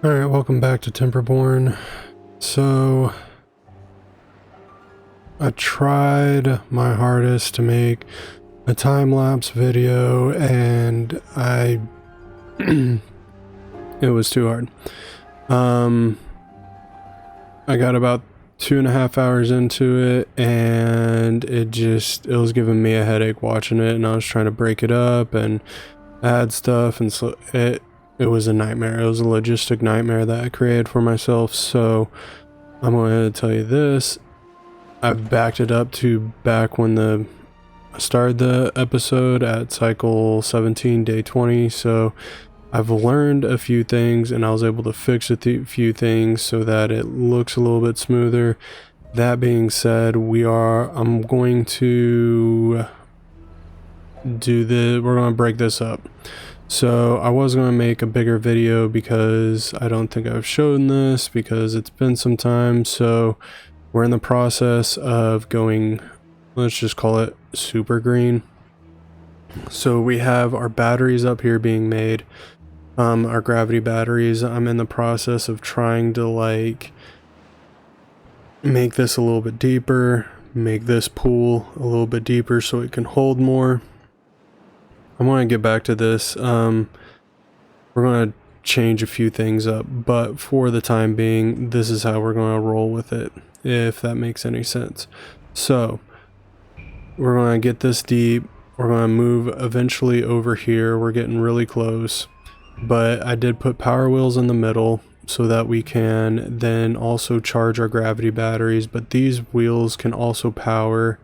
Alright, welcome back to Timberborn. So, I tried my hardest to make a time-lapse video and it was too hard. I got about 2.5 hours into it and it was giving me a headache watching it, and I was trying to break it up and add stuff, and so it was a nightmare. It was a logistic nightmare that I created for myself. So I'm going to tell you this. I've backed it up to back when I started the episode at cycle 17, day 20. So I've learned a few things and I was able to fix a few things so that it looks a little bit smoother. That being said, I'm going to we're going to break this up. So I was going to make a bigger video because I don't think I've shown this because it's been some time. So we're in the process of going, let's just call it super green. So we have our batteries up here being made, our gravity batteries. I'm in the process of trying to make this a little bit deeper, make this pool a little bit deeper so it can hold more. I want to get back to this. We're going to change a few things up, but for the time being, this is how we're going to roll with it, if that makes any sense. So we're going to get this deep. We're going to move eventually over here. We're getting really close, but I did put power wheels in the middle so that we can then also charge our gravity batteries, but these wheels can also power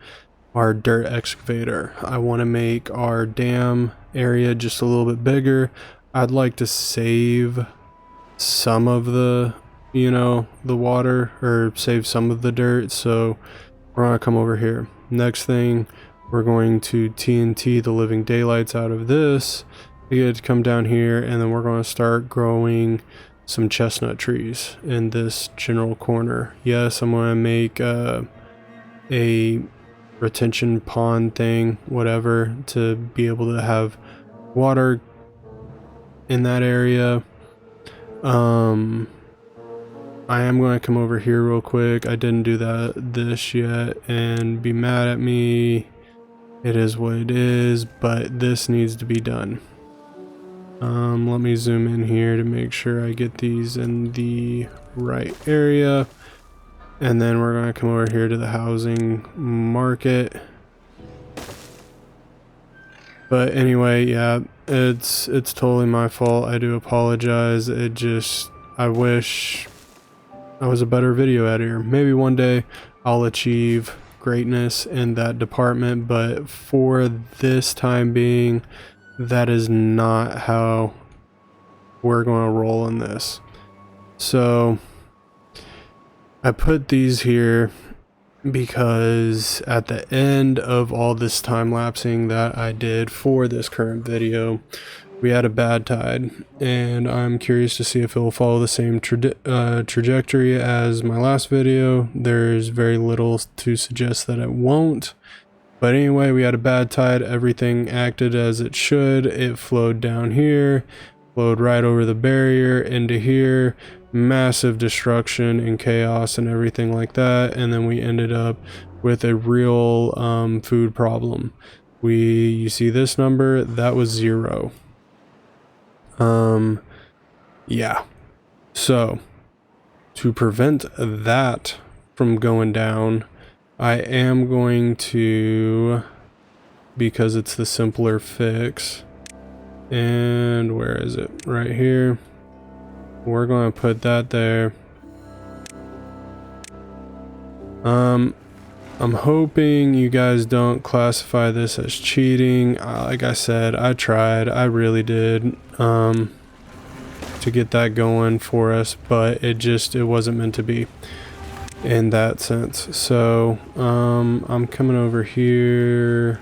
our dirt excavator. I want to make our dam area just a little bit bigger. I'd like to save some of the water, or save some of the dirt, so we're going to come over here. Next thing, we're going to TNT the living daylights out of this. We get to come down here, and then we're going to start growing some chestnut trees in this general corner. Yes, I'm going to make a retention pond thing, whatever, to be able to have water in that area. I am going to come over here real quick. I didn't do this yet, and be mad at me. It is what it is, but this needs to be done. Let me zoom in here to make sure I get these in the right area. And then we're going to come over here to the housing market. But anyway, yeah, it's totally my fault. I do apologize. I wish I was a better video editor. Maybe one day I'll achieve greatness in that department, but for this time being, that is not how we're going to roll in this. So I put these here because at the end of all this time lapsing that I did for this current video, we had a bad tide, and I'm curious to see if it will follow the same trajectory as my last video. There's very little to suggest that it won't. But anyway, we had a bad tide. Everything acted as it should. It flowed down here, flowed right over the barrier into here. Massive destruction and chaos and everything like that, and then we ended up with a real food problem. You see this number, that was 0. Yeah, so to prevent that from going down, I am going to, because it's the simpler fix, and where is it? Right here. We're going to put that there. I'm hoping you guys don't classify this as cheating. Like I said, I tried. I really did to get that going for us, but it wasn't meant to be in that sense. So I'm coming over here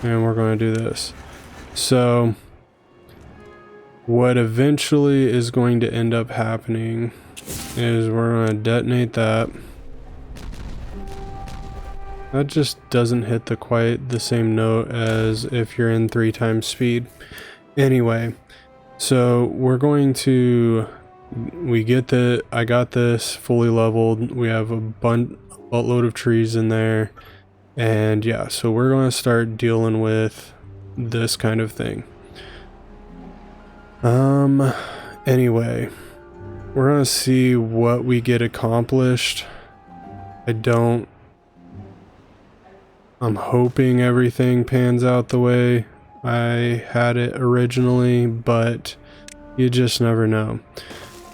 and we're going to do this. So what eventually is going to end up happening is we're going to detonate that. That just doesn't hit quite the same note as if you're in 3 times speed. Anyway, So we're going to, I got this fully leveled. We have a buttload of trees in there. And yeah, so we're going to start dealing with this kind of thing. Anyway, we're going to see what we get accomplished. I'm hoping everything pans out the way I had it originally, but you just never know.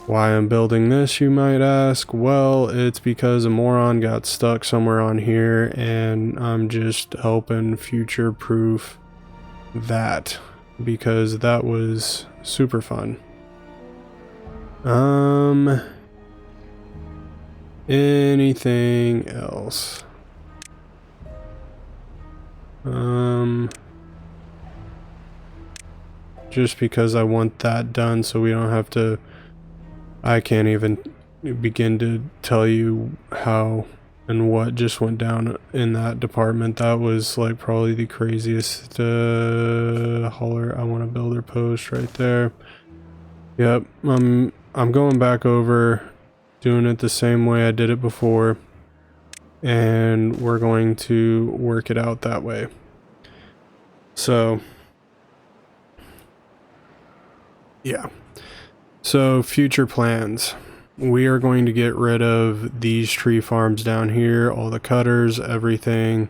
Why I'm building this, you might ask? Well, it's because a moron got stuck somewhere on here, and I'm just helping future-proof that, because that was super fun. Anything else? Just because I want that done so we don't have to, I can't even begin to tell you how and what just went down in that department. That was like probably the craziest hauler. I want a builder post right there. Yep, I'm going back over doing it the same way I did it before, and we're going to work it out that way. So yeah, so future plans. We are going to get rid of these tree farms down here, all the cutters, everything,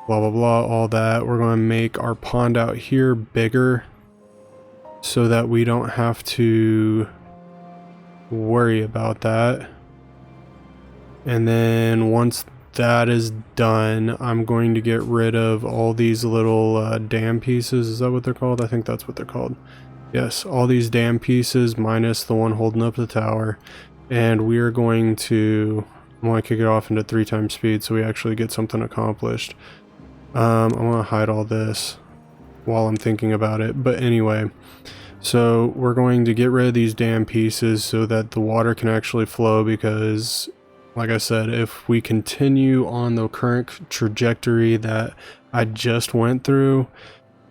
blah blah blah, all that. We're going to make our pond out here bigger so that we don't have to worry about that. And then once that is done, I'm going to get rid of all these little dam pieces. Is that what they're called? I think that's what they're called. Yes, all these dam pieces minus the one holding up the tower. And we are going to, I want to kick it off into 3 times speed so we actually get something accomplished. I want to hide all this while I'm thinking about it. But anyway, so we're going to get rid of these dam pieces so that the water can actually flow, because like I said, if we continue on the current trajectory that I just went through,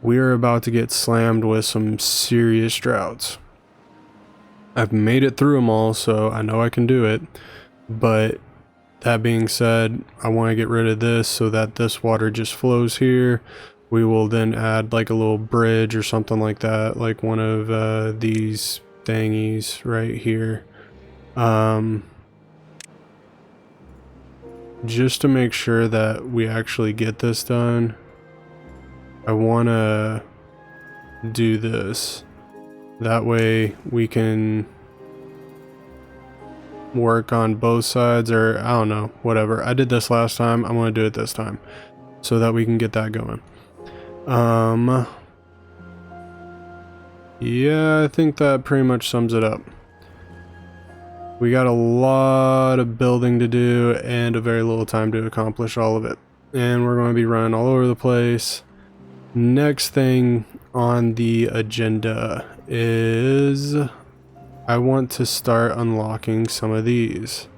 we are about to get slammed with some serious droughts. I've made it through them all, so I know I can do it. But that being said, I want to get rid of this so that this water just flows here. We will then add like a little bridge or something like that, like one of these thingies right here. Just to make sure that we actually get this done, I want to do this. That way we can work on both sides, or I don't know, whatever. I did this last time, I'm going to do it this time so that we can get that going. Yeah, I think that pretty much sums it up. We got a lot of building to do and a very little time to accomplish all of it. And we're going to be running all over the place. Next thing on the agenda is I want to start unlocking some of these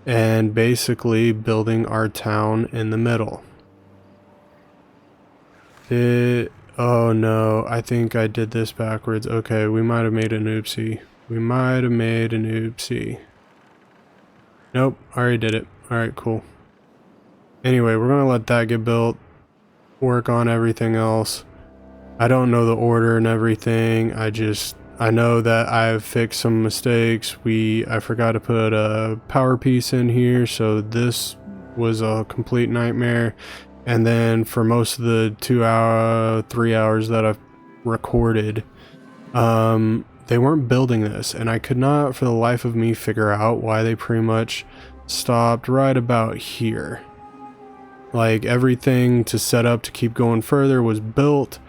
and basically building our town in the middle. Oh no, I think I did this backwards. Okay, we might have made an oopsie. Nope, I already did it. Alright, cool. Anyway, we're gonna let that get built. Work on everything else. I don't know the order and everything. I know that I've fixed some mistakes. I forgot to put a power piece in here, so this was a complete nightmare. And then for most of the 3 hours that I've recorded, they weren't building this, and I could not for the life of me figure out why they pretty much stopped right about here. Like everything to set up to keep going further was built.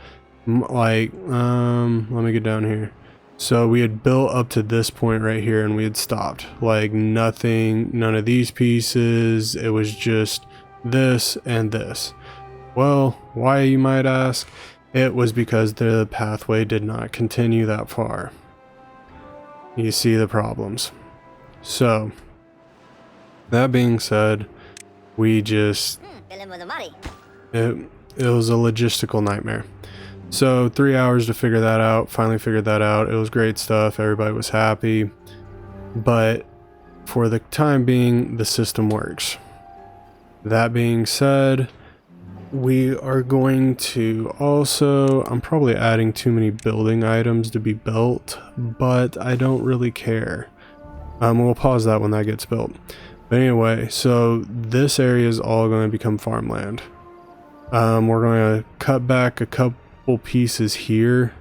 Like, let me get down here. So we had built up to this point right here and we had stopped. Like nothing, none of these pieces. It was just this and this. Well, why, you might ask? It was because the pathway did not continue that far. You see the problems. So, that being said, we just, it was a logistical nightmare. So 3 hours to figure that out. Finally figured that out. It was great stuff. Everybody was happy. But for the time being, the system works. That being said, we are going to also, I'm probably adding too many building items to be built, but I don't really care. We'll pause that when that gets built. But anyway, so this area is all going to become farmland. We're going to cut back a couple pieces here,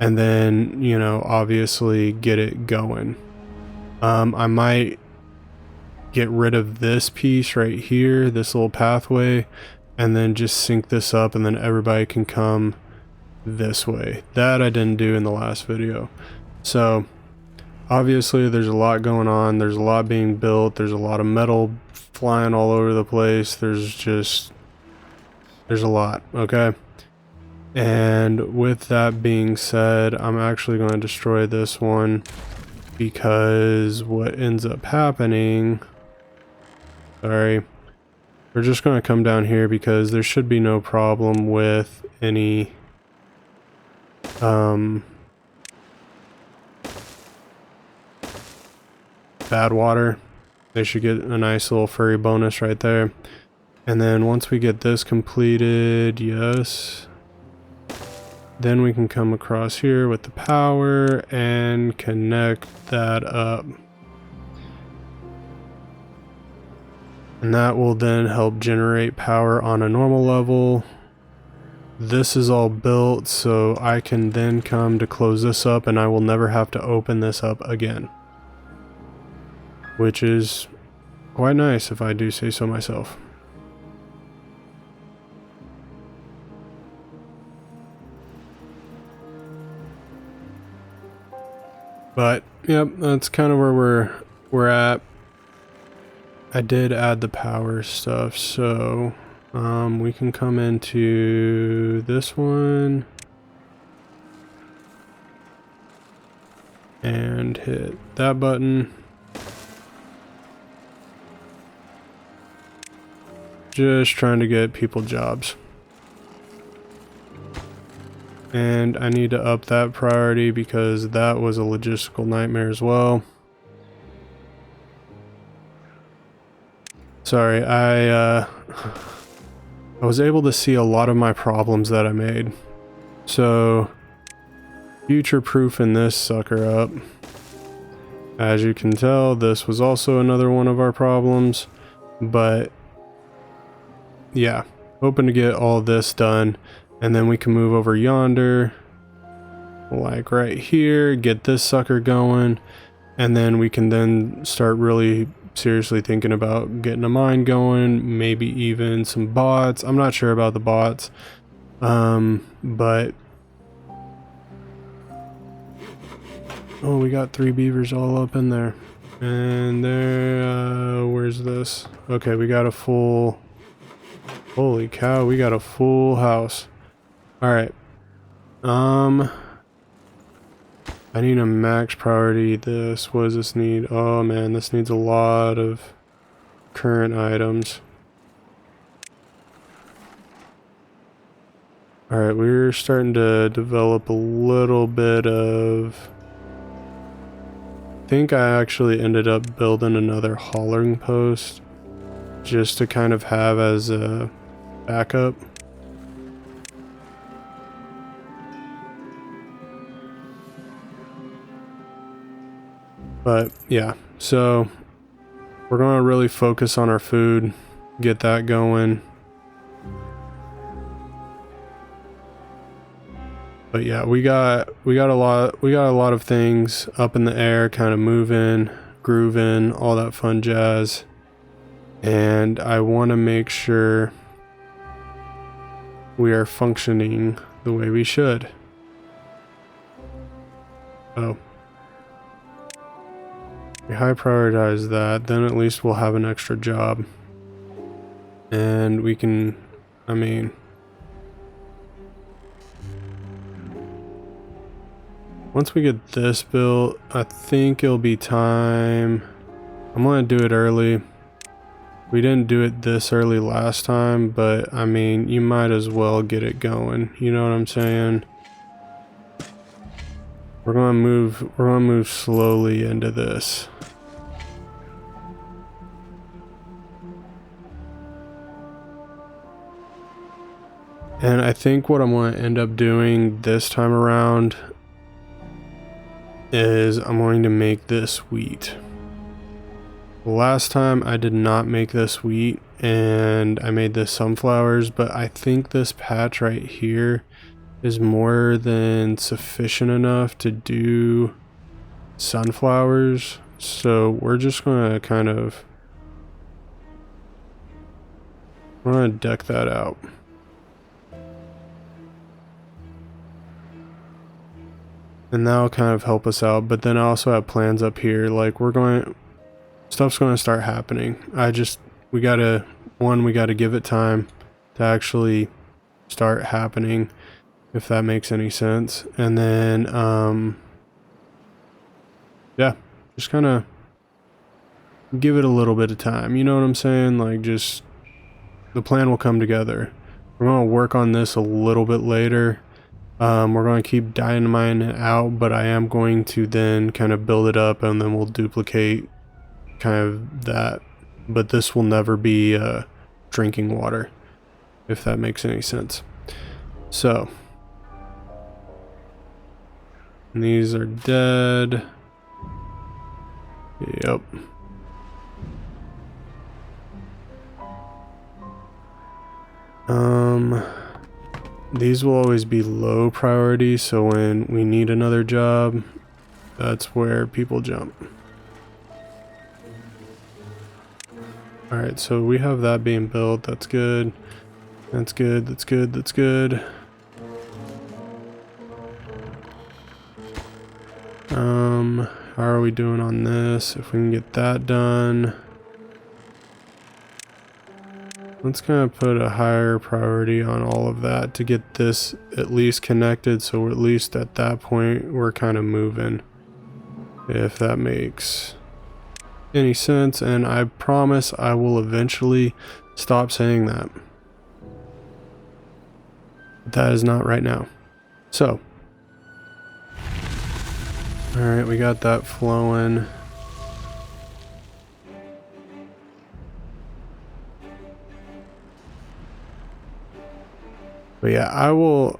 and then, you know, obviously get it going. I might get rid of this piece right here, this little pathway, and then just sync this up, and then everybody can come this way. That I didn't do in the last video. So obviously there's a lot going on, there's a lot being built, there's a lot of metal flying all over the place, there's a lot, okay? And with that being said, I'm actually going to destroy this one, because what ends up happening, sorry, we're just going to come down here because there should be no problem with any bad water. They should get a nice little furry bonus right there. And then once we get this completed, yes, then we can come across here with the power and connect that up. And that will then help generate power on a normal level. This is all built, so I can then come to close this up and I will never have to open this up again. Which is quite nice if I do say so myself. But yep, that's kind of where we're at. I did add the power stuff, so we can come into this one and hit that button. Just trying to get people jobs. And I need to up that priority because that was a logistical nightmare as well. Sorry, I was able to see a lot of my problems that I made. So, future-proofing this sucker up. As you can tell, this was also another one of our problems. But, yeah, hoping to get all this done. And then we can move over yonder, like right here, get this sucker going. And then we can then start really seriously thinking about getting a mine going, maybe even some bots. I'm not sure about the bots, but oh, we got 3 beavers all up in there. And there, where's this? Okay, we got a full, holy cow, we got a full house. All right, I need a max priority this. What does this need? Oh man, this needs a lot of current items. Alright, we're starting to develop a little bit of... I think I actually ended up building another hollering post just to kind of have as a backup. But yeah, so we're going to really focus on our food, get that going. But yeah, we got a lot of things up in the air, kind of moving, grooving, all that fun jazz. And I want to make sure we are functioning the way we should. Oh. We high prioritize that, then at least we'll have an extra job. And we can, I mean, once we get this built, I think it'll be time. I'm gonna do it early. We didn't do it this early last time, but I mean, you might as well get it going. You know what I'm saying? We're gonna move slowly into this. And I think what I'm going to end up doing this time around is I'm going to make this wheat. Last time I did not make this wheat and I made this sunflowers, but I think this patch right here is more than sufficient enough to do sunflowers. So we're just going to kind of, we're going to deck that out. And that'll kind of help us out, but then I also have plans up here, like stuff's going to start happening. We gotta give it time to actually start happening, if that makes any sense. And then, yeah, just kind of give it a little bit of time, you know what I'm saying? Like, just, the plan will come together. We're going to work on this a little bit later. We're going to keep dynamiting it out, but I am going to then kind of build it up and then we'll duplicate kind of that. But this will never be drinking water, if that makes any sense. So, these are dead. Yep. These will always be low priority, so when we need another job, that's where people jump. Alright, so we have that being built. That's good. That's good, that's good, that's good. How are we doing on this? If we can get that done. Let's kind of put a higher priority on all of that to get this at least connected, so at least at that point we're kind of moving, if that makes any sense. And I promise I will eventually stop saying that. But that is not right now. So, alright, we got that flowing. But yeah, I will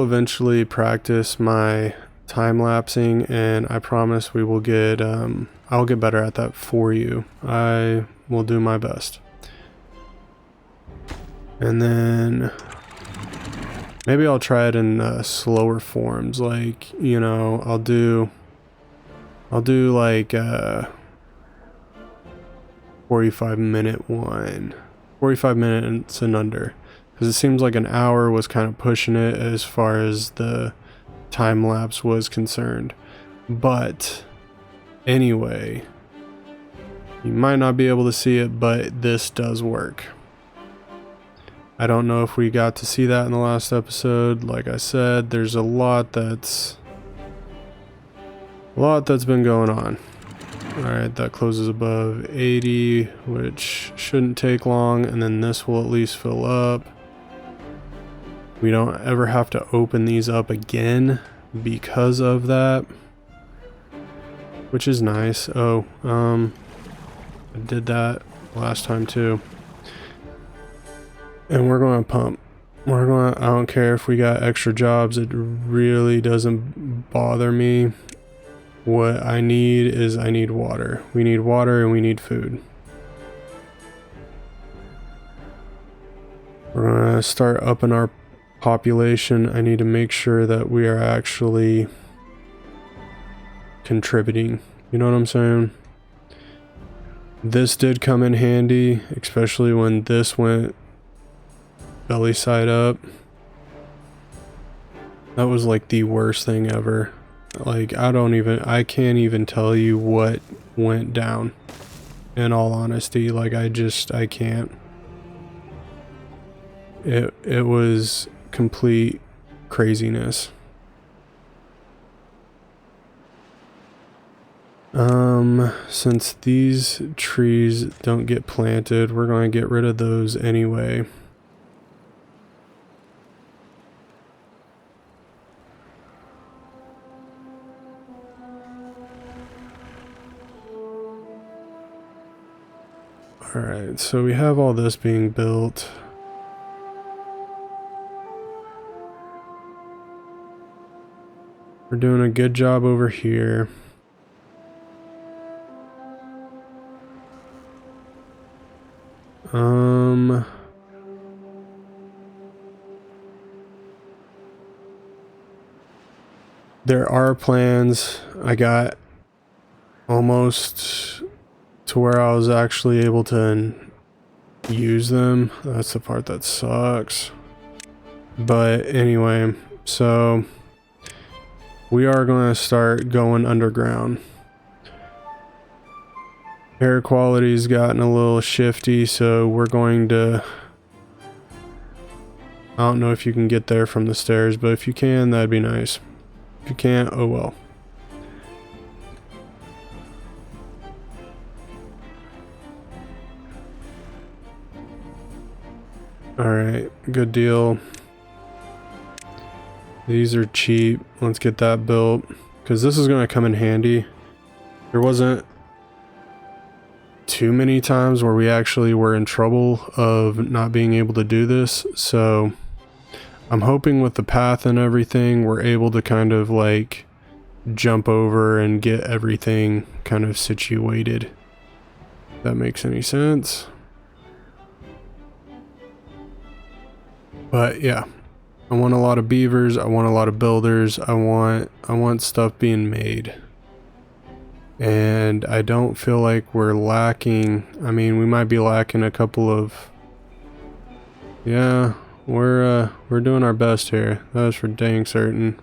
eventually practice my time lapsing, and I promise we will get I'll get better at that for you. I will do my best. And then maybe I'll try it in slower forms, like, you know, I'll do like 45-minute one, 45 minutes and under. Because it seems like an hour was kind of pushing it as far as the time lapse was concerned. But anyway, you might not be able to see it, but this does work. I don't know if we got to see that in the last episode. Like I said, there's a lot that's been going on. Alright, that closes above 80, which shouldn't take long, and then this will at least fill up. We don't ever have to open these up again because of that, which is nice. Oh, I did that last time too. And we're going to pump. I don't care if we got extra jobs, it really doesn't bother me. What I need is I need water. We need water and we need food. We're going to start upping our population. I need to make sure that we are actually contributing. You know what I'm saying? This did come in handy, especially when this went belly side up. That was like the worst thing ever. Like, I can't even tell you what went down, in all honesty. Like, I can't. It was complete craziness. Since these trees don't get planted, we're going to get rid of those anyway. Alright, so we have all this being built. We're doing a good job over here. There are plans. I got almost to where I was actually able to use them. That's the part that sucks. But anyway, so we are going to start going underground. Air quality's gotten a little shifty, so we're going to... I don't know if you can get there from the stairs, but if you can, that'd be nice. If you can't, oh well. Alright, good deal. These are cheap. Let's get that built, because this is going to come in handy. There wasn't too many times where we actually were in trouble of not being able to do this, so I'm hoping with the path and everything we're able to kind of like jump over and get everything kind of situated. If that makes any sense. But yeah, I want a lot of beavers, I want a lot of builders, I want stuff being made. And I don't feel like we're lacking. I mean, we might be lacking a couple of... Yeah, we're doing our best here. That is for dang certain.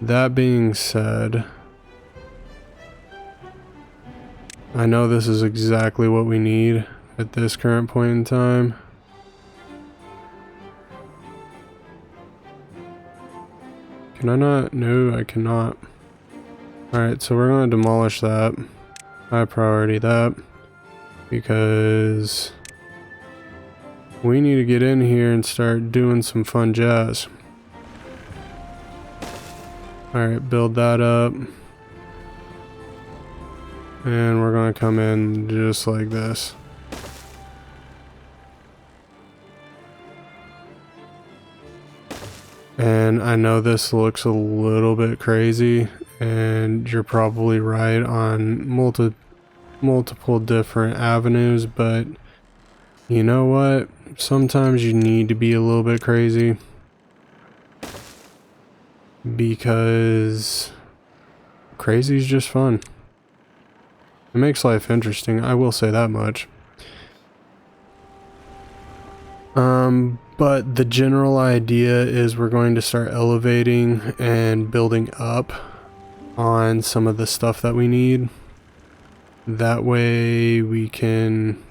That being said, I know this is exactly what we need at this current point in time. Can I not? No, I cannot. Alright, so we're going to demolish that. High priority that. Because we need to get in here and start doing some fun jazz. Alright, build that up. And we're going to come in just like this. And I know this looks a little bit crazy, and you're probably right on multiple different avenues, but you know what? Sometimes you need to be a little bit crazy, because crazy is just fun. It makes life interesting, I will say that much. But the general idea is we're going to start elevating and building up on some of the stuff that we need. That way we can,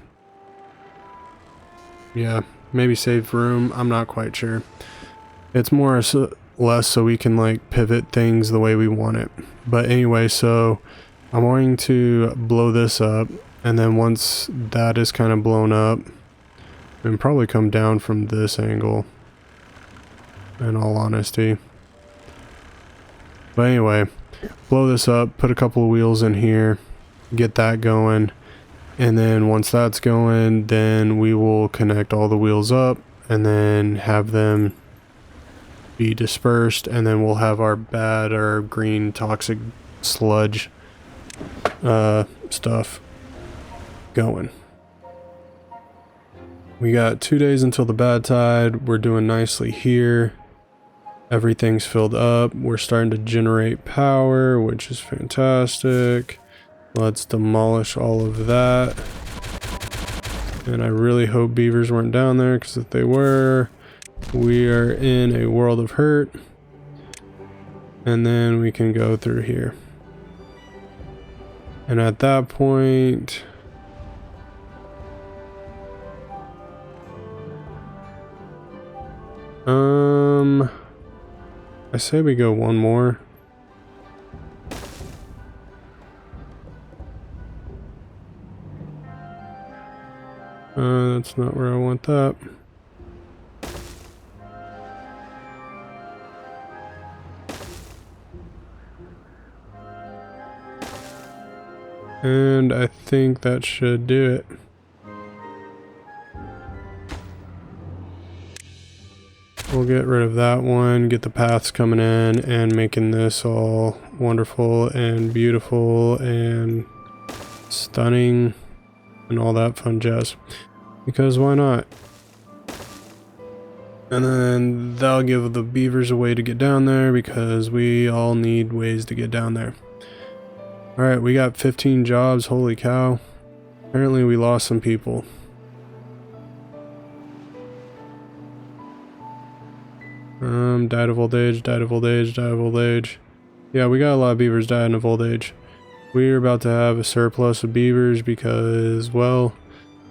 yeah, maybe save room. I'm not quite sure. It's more or less so we can like pivot things the way we want it. But anyway, so I'm going to blow this up, and then once that is kind of blown up, and probably come down from this angle, in all honesty. But anyway, blow this up, put a couple of wheels in here, get that going, and then once that's going, then we will connect all the wheels up and then have them be dispersed, and then we'll have our bad or green toxic sludge stuff going. We got 2 days until the bad tide. We're doing nicely here. Everything's filled up. We're starting to generate power, which is fantastic. Let's demolish all of that. And I really hope beavers weren't down there, because if they were, we are in a world of hurt. And then we can go through here. And at that point, I say we go one more. That's not where I want that. And I think that should do it. We'll get rid of that one, get the paths coming in, and making this all wonderful and beautiful and stunning and all that fun jazz. Because why not? And then that'll give the beavers a way to get down there, because we all need ways to get down there. Alright, we got 15 jobs, holy cow. Apparently we lost some people. Died of old age, died of old age, died of old age. Yeah, we got a lot of beavers dying of old age. We're about to have a surplus of beavers because, well,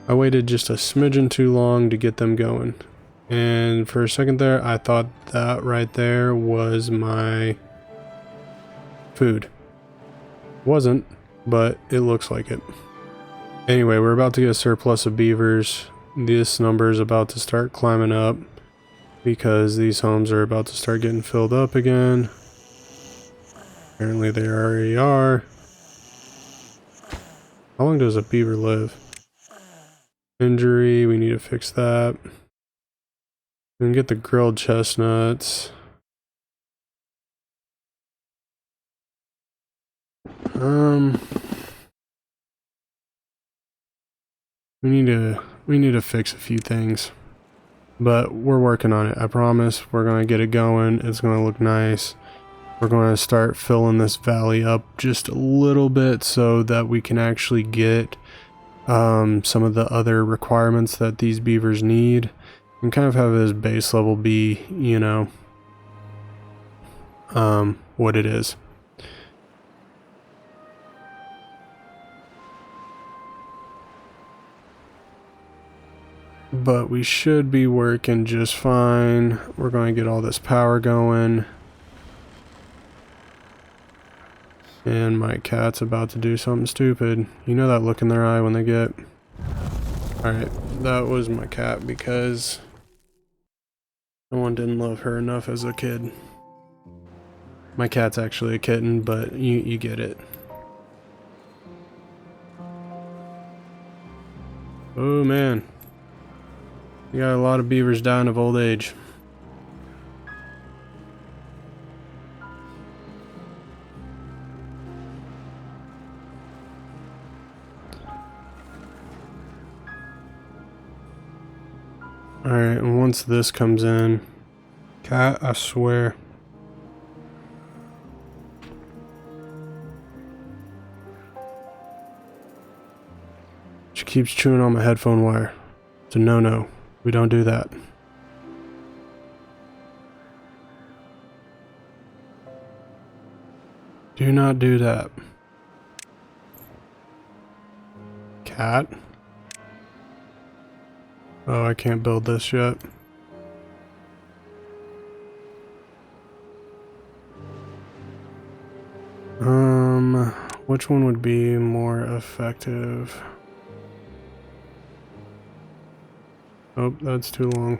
I waited just a smidgen too long to get them going. And for a second there, I thought that right there was my food. Wasn't, but it looks like it. Anyway, we're about to get a surplus of beavers. This number is about to start climbing up because these homes are about to start getting filled up again. Apparently they already are. How long does a beaver live? Injury, we need to fix that. We can get the grilled chestnuts. We need to fix a few things. But we're working on it, I promise. We're gonna get it going. It's gonna look nice. We're gonna start filling this valley up just a little bit so that we can actually get some of the other requirements that these beavers need, and kind of have this base level be, you know, what it is. But we should be working just fine. We're going to get all this power going. And my cat's about to do something stupid. You know that look in their eye when they get... Alright, that was my cat because someone didn't love her enough as a kid. My cat's actually a kitten, but you get it. Oh man. We got a lot of beavers dying of old age. Alright, and once this comes in, cat, I swear. She keeps chewing on my headphone wire. It's a no-no. We don't do that. Do not do that. Cat? Oh, I can't build this yet. Which one would be more effective? Oh, that's too long.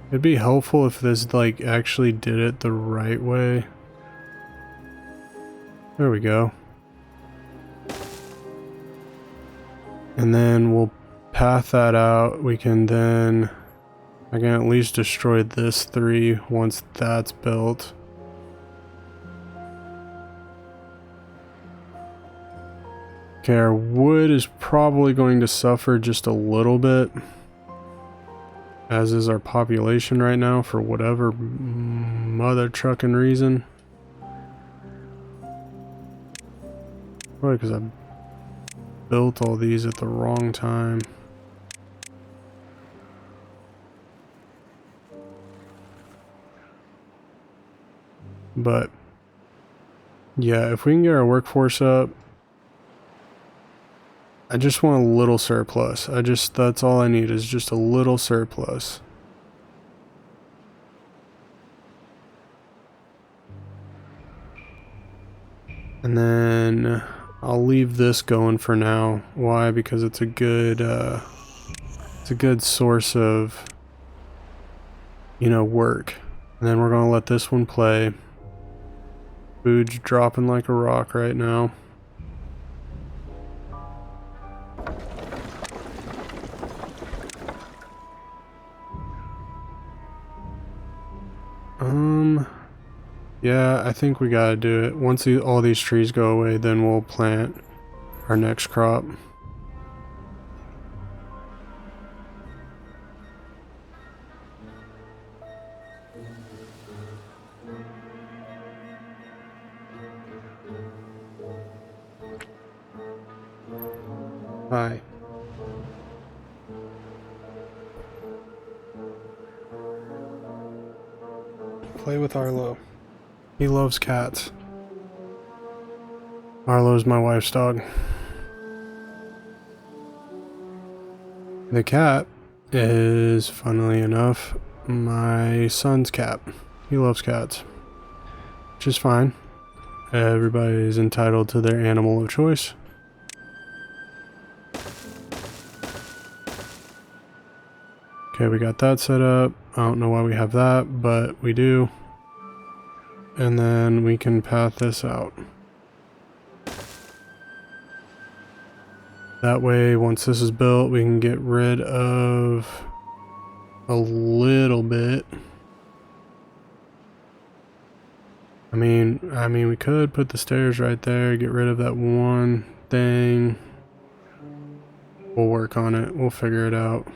It'd be helpful if this, like, actually did it the right way. There we go. And then we'll path that out. We can then... I can at least destroy this 3 once that's built. Okay, our wood is probably going to suffer just a little bit, as is our population right now for whatever mother trucking reason. Probably because I built all these at the wrong time. But yeah, if we can get our workforce up, I just want a little surplus. That's all I need is just a little surplus. And then I'll leave this going for now. Why? Because it's a good source of, you know, work. And then we're gonna let this one play. Food's dropping like a rock right now. Yeah, I think we gotta do it. Once all these trees go away, then we'll plant our next crop. Hi. Play with Arlo. He loves cats. Arlo's my wife's dog. The cat is, funnily enough, my son's cat. He loves cats, which is fine. Everybody's entitled to their animal of choice. Okay, we got that set up. I don't know why we have that, but we do. And then we can path this out. That way, once this is built, we can get rid of a little bit. I mean, we could put the stairs right there, get rid of that one thing. We'll work on it. We'll figure it out.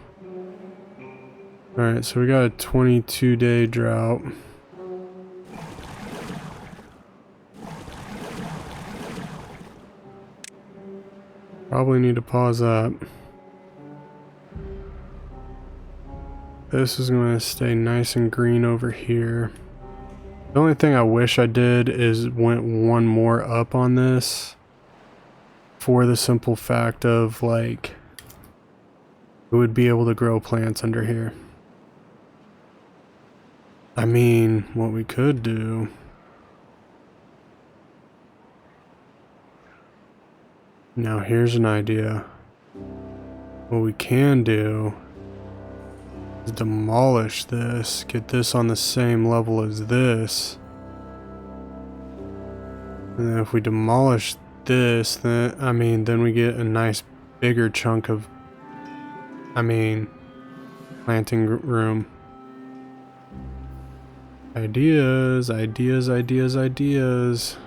Alright, so we got a 22-day drought. Probably need to pause that. This is going to stay nice and green over here. The only thing I wish I did is went one more up on this. For the simple fact of, like, we would be able to grow plants under here. I mean, what we could do... Now here's an idea. What we can do is demolish this, get this on the same level as this. And then if we demolish this, then, I mean, then we get a nice bigger chunk of, planting room. Ideas, ideas, ideas, ideas.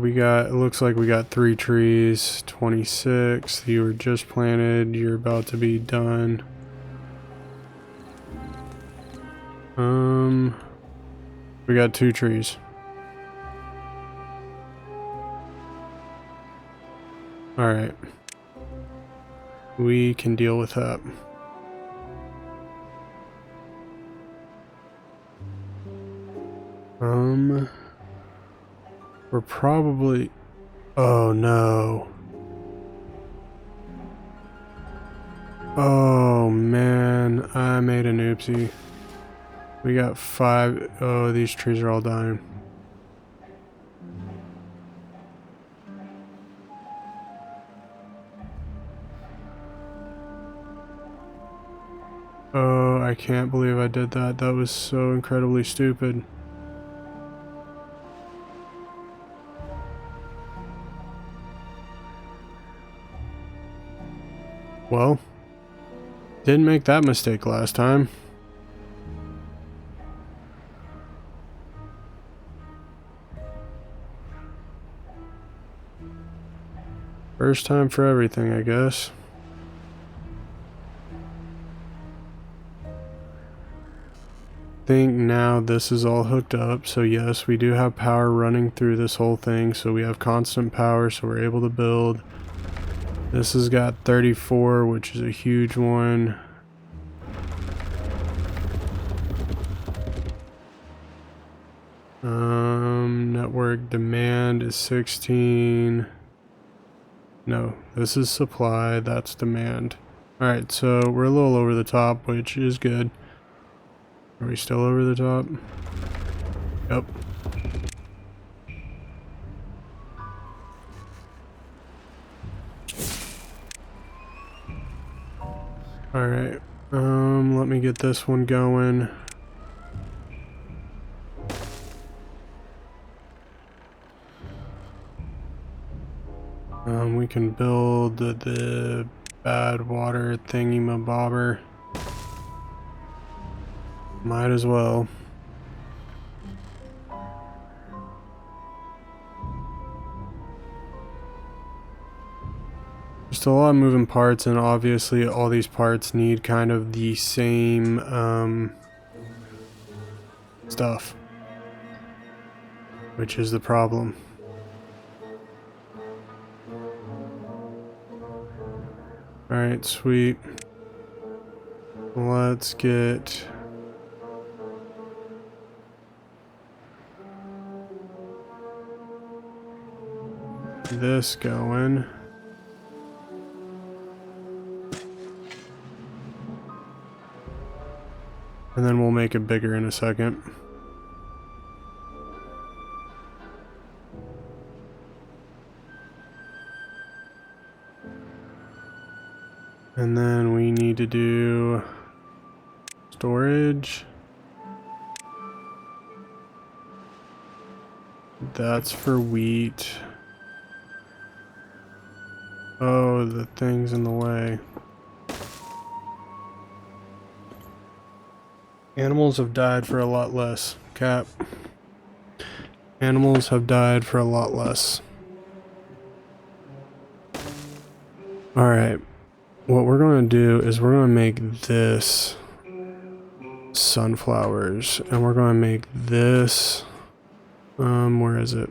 It looks like we got 3 trees, 26. You were just planted, you're about to be done. We got 2 trees. Alright. We can deal with that. We're probably... Oh no. Oh man, I made an oopsie. We got 5... Oh, these trees are all dying. Oh, I can't believe I did that. That was so incredibly stupid. Well, didn't make that mistake last time. First time for everything, I guess. Think now this is all hooked up, so yes, we do have power running through this whole thing, so we have constant power, so we're able to build. This has got 34, which is a huge one. Network demand is 16. No, this is supply, that's demand. Alright, so we're a little over the top, which is good. Are we still over the top? Yep. Alright. Let me get this one going. We can build the bad water thingy-mabobber. Might as well. Just a lot of moving parts, and obviously all these parts need kind of the same stuff, which is the problem. Alright, sweet. Let's get this going. And then we'll make it bigger in a second. And then we need to do storage. That's for wheat. Oh, the thing's in the way. Animals have died for a lot less. Cap. Animals have died for a lot less. Alright. What we're going to do is we're going to make this sunflowers. And we're going to make this... where is it?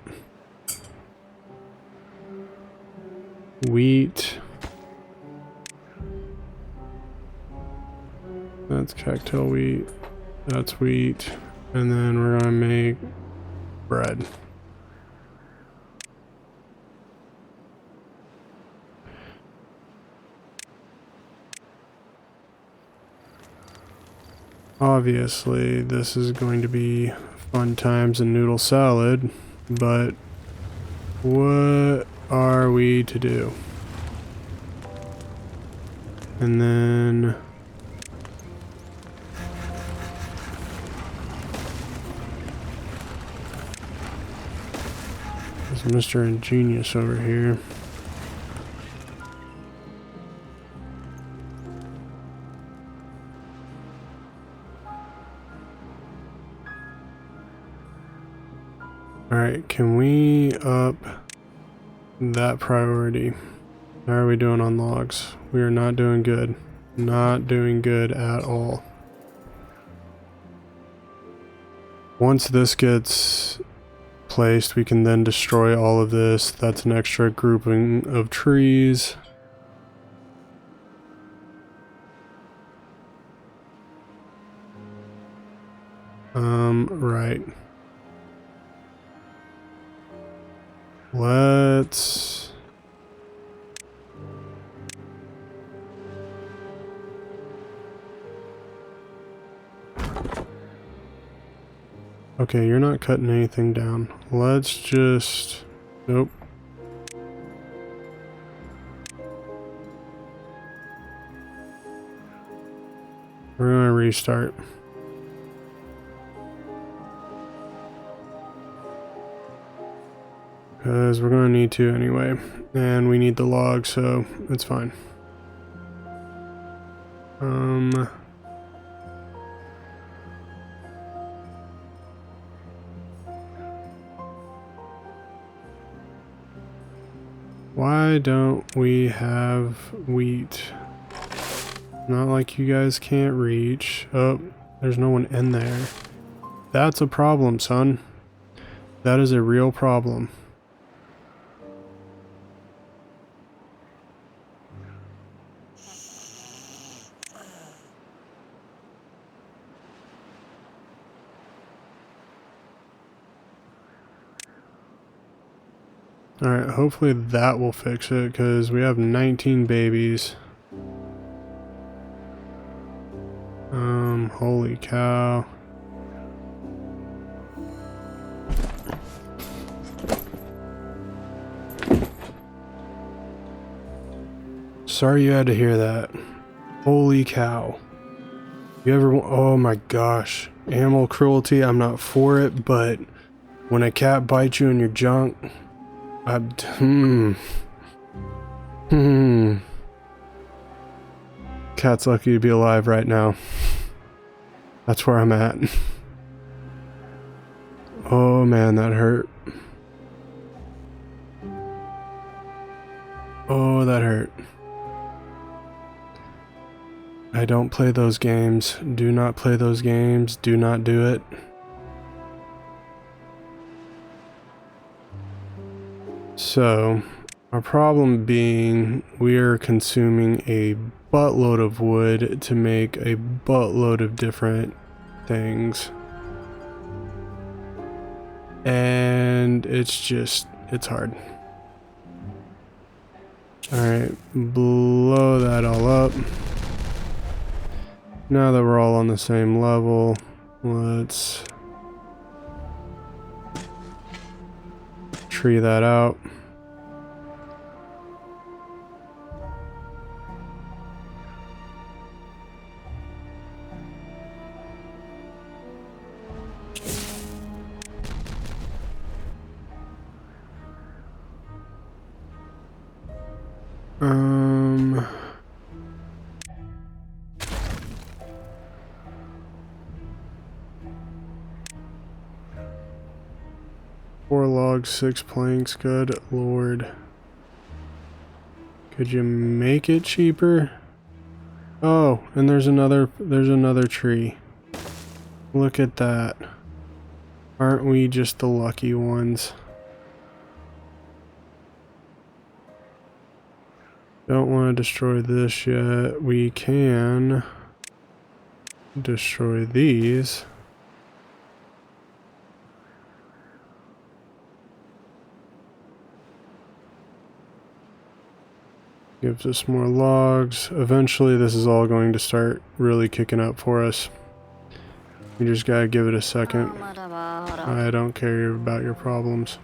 Wheat. That's cactus wheat. That's wheat. And then we're going to make bread. Obviously, this is going to be fun times and noodle salad, but what are we to do? And then there's Mr. Ingenious over here. Alright, can we up that priority? How are we doing on logs? We are not doing good. Not doing good at all. Once this gets placed, we can then destroy all of this. That's an extra grouping of trees. Right. Let's... Okay, you're not cutting anything down. Let's just... Nope. We're gonna restart. Because we're gonna need to anyway. And we need the log, so it's fine. Why don't we have wheat? Not like you guys can't reach. Oh, there's no one in there. That's a problem, son. That is a real problem. Alright, hopefully that will fix it, because we have 19 babies. Holy cow. Sorry you had to hear that. Holy cow. You ever, oh my gosh. Animal cruelty, I'm not for it, but when a cat bites you in your junk, Cat's lucky to be alive right now. That's where I'm at. Oh man, that hurt. Oh, that hurt. I don't play those games. Do not play those games. Do not do it. So, our problem being we are consuming a buttload of wood to make a buttload of different things. And it's hard. Alright, blow that all up. Now that we're all on the same level, let's tree that out. Four logs, 6 planks, good lord. Could you make it cheaper? Oh, and there's another tree. Look at that. Aren't we just the lucky ones? Don't want to destroy this yet. We can destroy these. Gives us more logs. Eventually this is all going to start really kicking up for us. You just gotta give it a second. I don't care about your problems.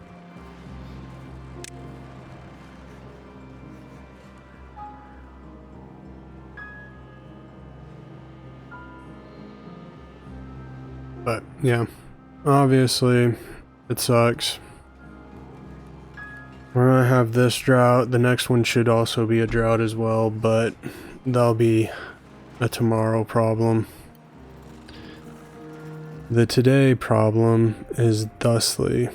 But yeah, obviously it sucks. We're gonna have this drought. The next one should also be a drought as well, but that'll be a tomorrow problem. The today problem is thusly.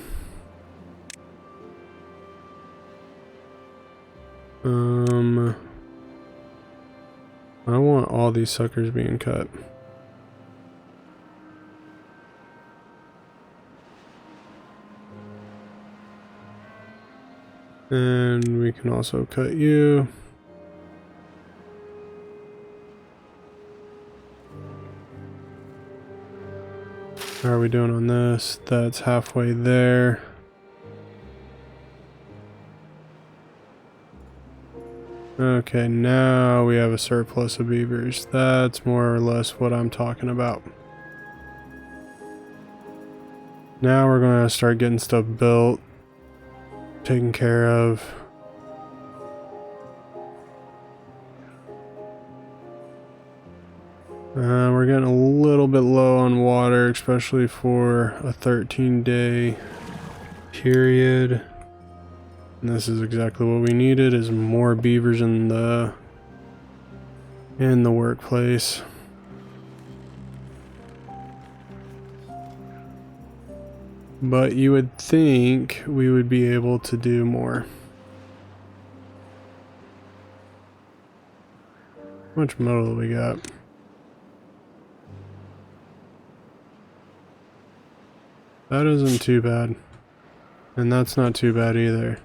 I want all these suckers being cut. And we can also cut you. How are we doing on this? That's halfway there. Okay, now we have a surplus of beavers. That's more or less what I'm talking about. Now we're going to start getting stuff built, taken care of. We're getting a little bit low on water, especially for a 13-day period. And this is exactly what we needed, is more beavers in the workplace. But you would think we would be able to do more. How much metal do we got? That isn't too bad. And that's not too bad either.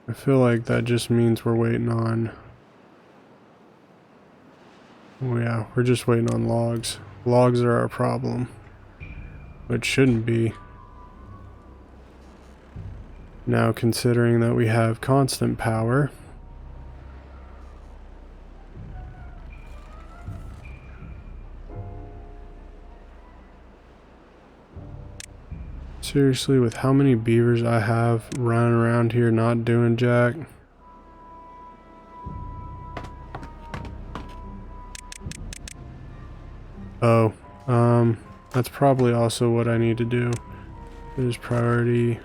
I feel like that just means we're waiting on... Oh yeah, we're just waiting on logs. Logs are our problem. Which shouldn't be. Now considering that we have constant power. Seriously, with how many beavers I have running around here not doing jack. Oh, that's probably also what I need to do, is priority.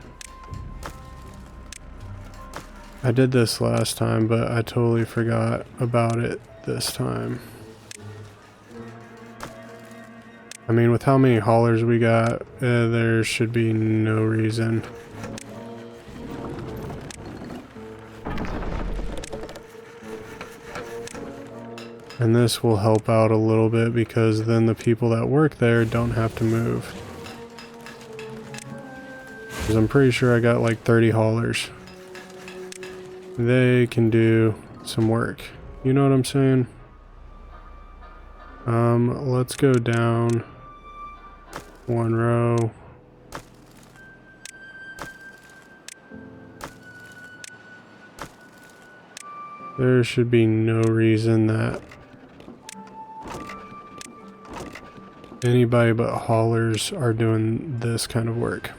I did this last time, but I totally forgot about it this time. I mean, with how many haulers we got, there should be no reason. And this will help out a little bit because then the people that work there don't have to move. Because I'm pretty sure I got like 30 haulers. They can do some work. You know what I'm saying? Let's go down one row. There should be no reason that anybody but haulers are doing this kind of work.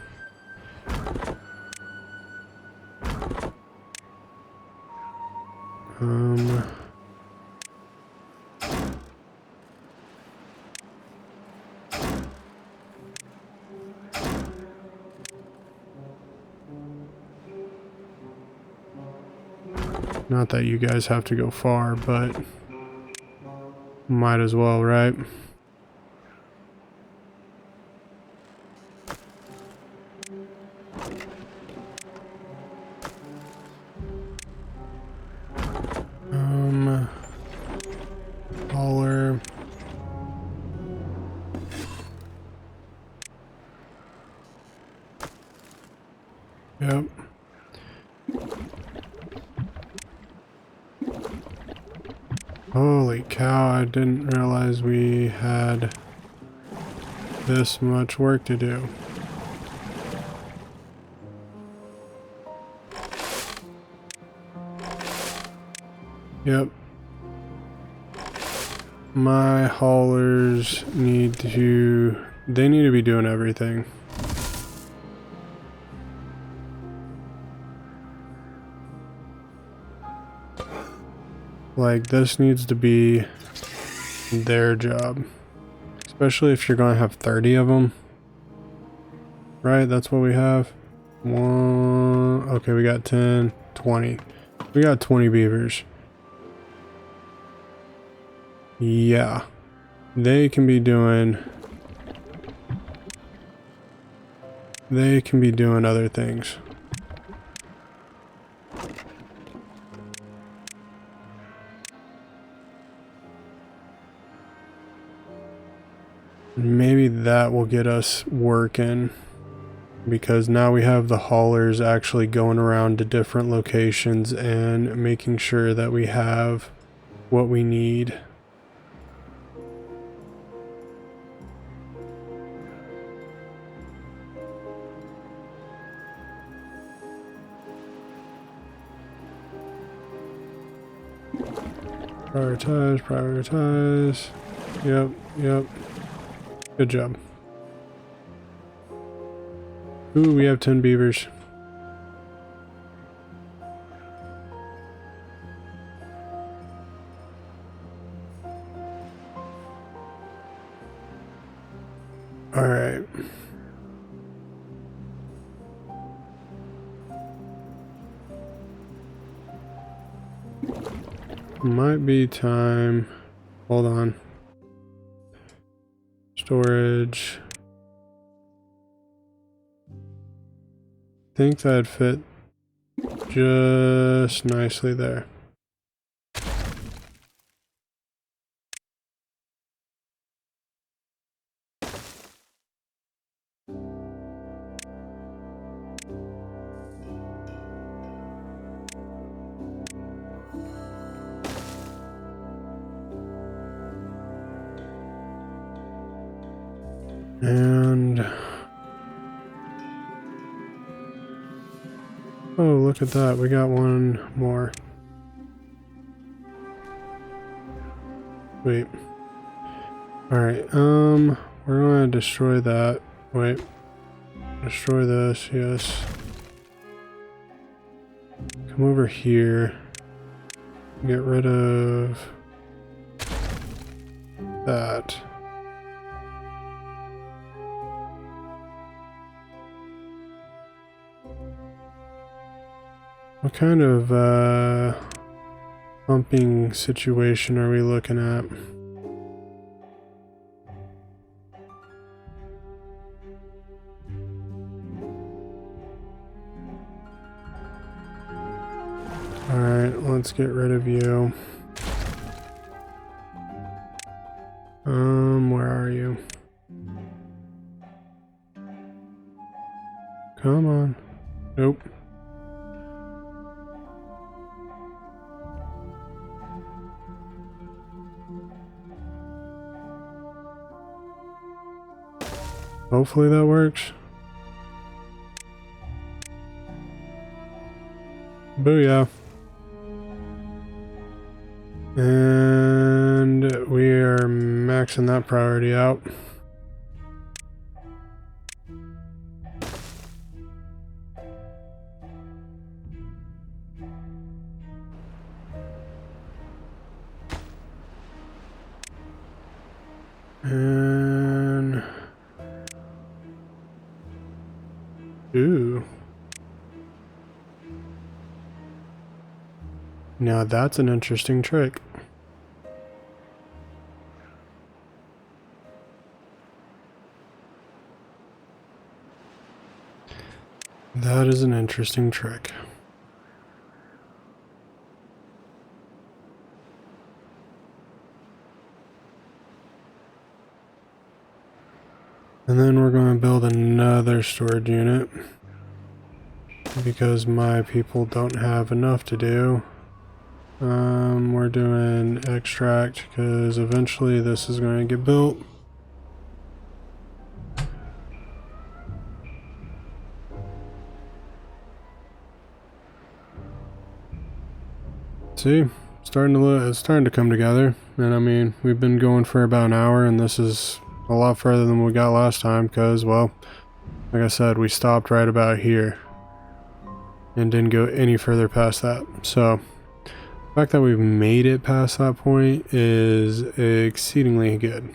Not that you guys have to go far, but might as well, right? Hauler. Yep. Holy cow, I didn't realize we had this much work to do. Yep. My haulers need to... they need to be doing everything. Like, this needs to be their job. Especially if you're going to have 30 of them. Right? That's what we have. One... okay, we got 10, 20. We got 20 beavers. Yeah. They can be doing... they can be doing other things. Maybe that will get us working, because now we have the haulers actually going around to different locations and making sure that we have what we need. Prioritize, prioritize. Yep, yep. Good job. Ooh, we have 10 beavers. All right. Might be time. Hold on. Storage. Think that'd fit just nicely there. And oh, look at that. We got one more. Wait. Alright, we're gonna destroy that. Wait. Destroy this, yes. Come over here. Get rid of that. What kind of pumping situation are we looking at? Alright, let's get rid of you. Where are you? Come on. Nope. Hopefully that works. Booyah. And we are maxing that priority out. And ooh. Now that's an interesting trick. That is an interesting trick. And then we're going to build another storage unit because my people don't have enough to do. We're doing extract because eventually this is going to get built. See, it's starting to come together. And I mean, we've been going for about an hour, and this is a lot further than we got last time because, well, like I said, we stopped right about here and didn't go any further past that. So the fact that we've made it past that point is exceedingly good.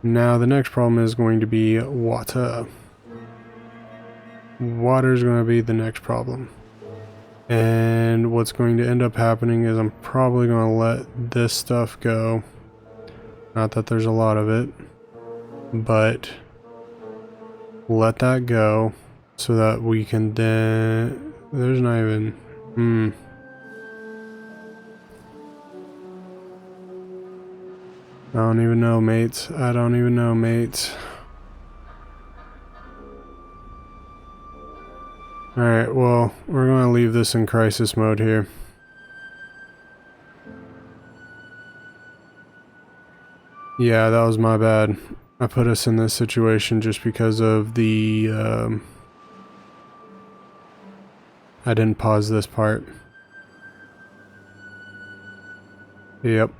Now the next problem is going to be water. Water is going to be the next problem. And what's going to end up happening is I'm probably going to let this stuff go. Not that there's a lot of it, but let that go so that we can then... There's not even... I don't even know, mates. I don't even know, mates. Alright, well, we're going to leave this in crisis mode here. Yeah, that was my bad. I put us in this situation just because of the... I didn't pause this part. Yep.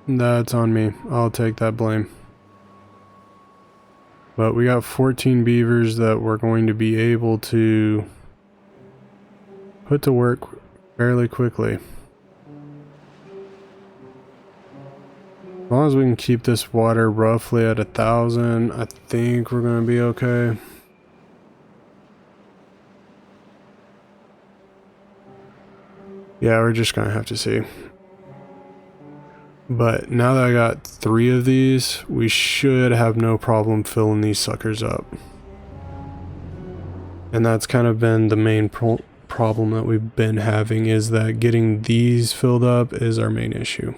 That's on me. I'll take that blame. But we got 14 beavers that we're going to be able to put to work fairly quickly. As long as we can keep this water roughly at 1,000, I think we're going to be okay. Yeah, we're just going to have to see. But now that I got 3 of these, we should have no problem filling these suckers up. And that's kind of been the main problem that we've been having, is that getting these filled up is our main issue.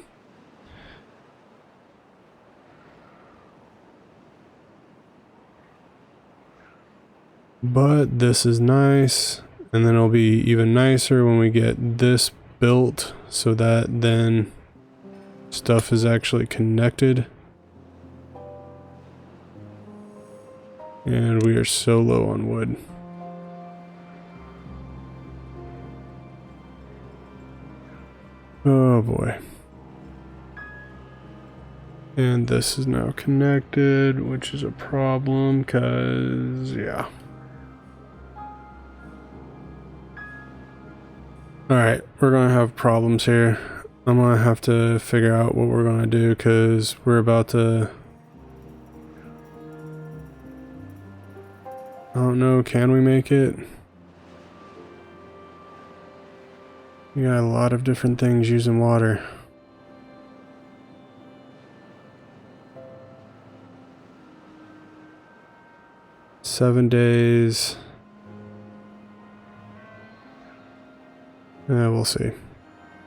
But this is nice, and then it'll be even nicer when we get this built so that then stuff is actually connected. And we are so low on wood. Oh boy. And this is now connected, which is a problem because, yeah. Alright, we're gonna have problems here. I'm gonna have to figure out what we're gonna do because we're about to... I don't know, can we make it? You got a lot of different things using water. "7 days. We'll see.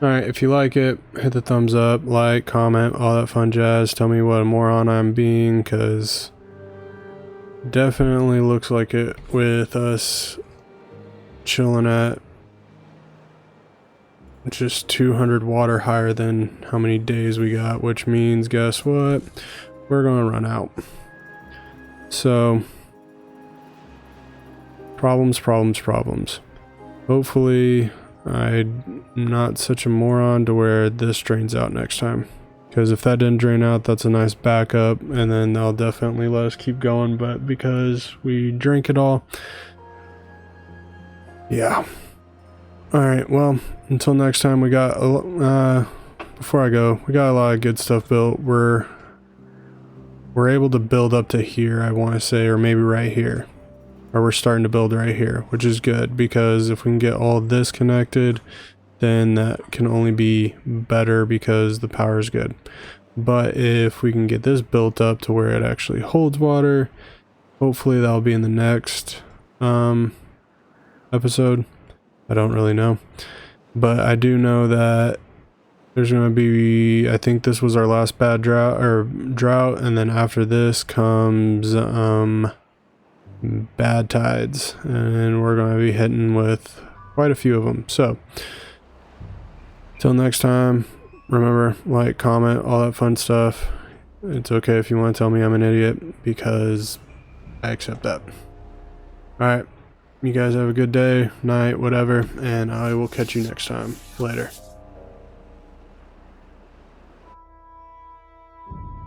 Alright, if you like it, hit the thumbs up, like, comment, all that fun jazz. Tell me what a moron I'm being, because definitely looks like it with us chilling at just 200 water higher than how many days we got, which means, guess what? We're gonna run out. So, problems. Hopefully, I'm not such a moron to where this drains out next time. Because if that didn't drain out, that's a nice backup, and then they'll definitely let us keep going, but because we drink it all, yeah. Alright, well, until next time, we got, before I go, we got a lot of good stuff built. We're able to build up to here, I want to say, or maybe right here. Or we're starting to build right here, which is good, because if we can get all this connected, then that can only be better because the power is good. But if we can get this built up to where it actually holds water, hopefully that'll be in the next episode. I don't really know, but I do know that there's going to be, I think this was our last bad drought, and then after this comes bad tides, and we're going to be hitting with quite a few of them. So till next time, remember, like, comment, all that fun stuff. It's okay if you want to tell me I'm an idiot, because I accept that. Alright, you guys have a good day, night, whatever, and I will catch you next time. Later.